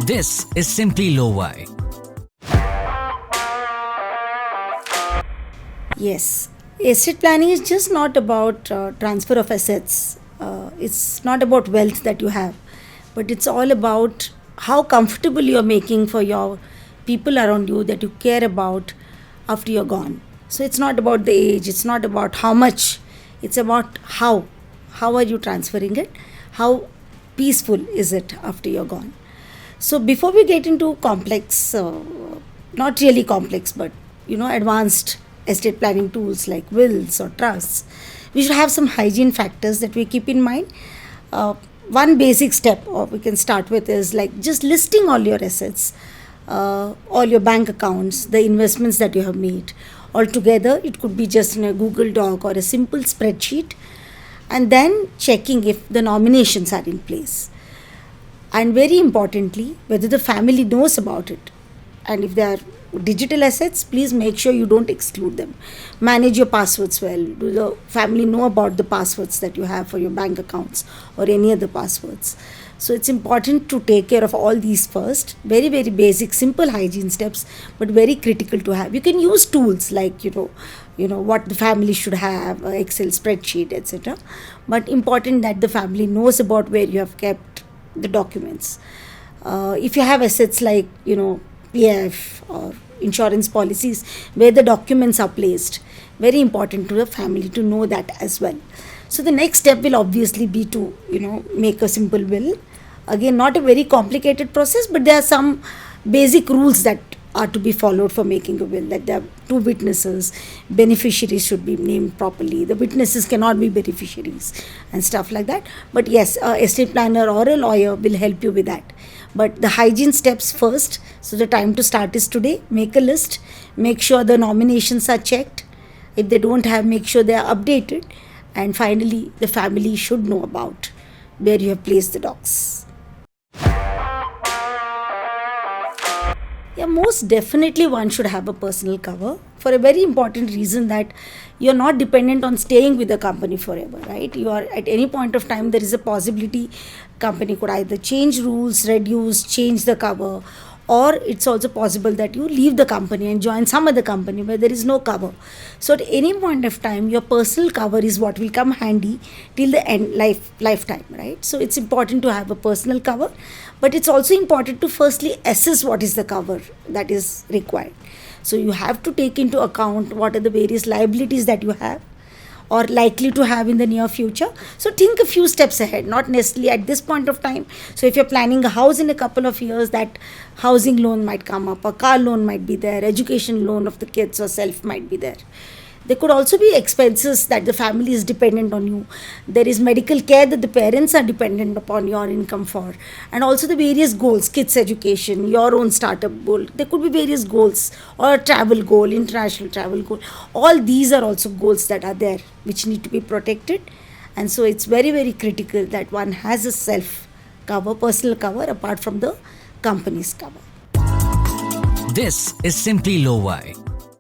This is Simply Lo-Fi. Yes, estate planning is just not about transfer of assets. It's not about wealth that you have, but it's all about how comfortable you're making for your people around you that you care about after you're gone. So it's not about the age, it's not about how much, it's about how. How are you transferring it? How peaceful is it after you're gone? So before we get into complex, not really complex, but advanced estate planning tools like wills or trusts, we should have some hygiene factors that we keep in mind. One basic step, or we can start with, is like just listing all your assets, all your bank accounts, the investments that you have made. Altogether, it could be just in a Google Doc or a simple spreadsheet, and then checking if the nominations are in place, and very importantly whether the family knows about it. And if they are digital assets, please make sure you don't exclude them. Manage your passwords well. Do the family know about the passwords that you have for your bank accounts or any other passwords? So it's important to take care of all these first. Very, very basic simple hygiene steps, but very critical to have. You can use tools like what the family should have, Excel spreadsheet, etc. But important that the family knows about where you have kept the documents. If you have assets like PF or insurance policies where the documents are placed, very important to the family to know that as well. So the next step will obviously be to make a simple will. Again, not a very complicated process, but there are some basic rules that are to be followed for making a will. Like there are two witnesses, beneficiaries should be named properly, the witnesses cannot be beneficiaries, and stuff like that. But yes, a estate planner or a lawyer will help you with that. But the hygiene steps first. So the time to start is today. Make a list, make sure the nominations are checked. If they don't have, make sure they are updated. And finally, the family should know about where you have placed the docs. Yeah, most definitely one should have a personal cover for a very important reason, that you're not dependent on staying with the company forever, right? You are at any point of time, there is a possibility company could either change rules, reduce, change the cover, or it's also possible that you leave the company and join some other company where there is no cover. So at any point of time, your personal cover is what will come handy till the end lifetime, right? So it's important to have a personal cover, but it's also important to firstly assess what is the cover that is required. So you have to take into account what are the various liabilities that you have or likely to have in the near future. So think a few steps ahead, not necessarily at this point of time. So if you're planning a house in a couple of years, that housing loan might come up, a car loan might be there, education loan of the kids or self might be there. There could also be expenses that the family is dependent on you. There is medical care that the parents are dependent upon your income for. And also the various goals, kids education, your own startup goal. There could be various goals, or a travel goal, international travel goal. All these are also goals that are there which need to be protected. And so it's very, very critical that one has a self cover, personal cover, apart from the company's cover. This is Simply Lo-Fi.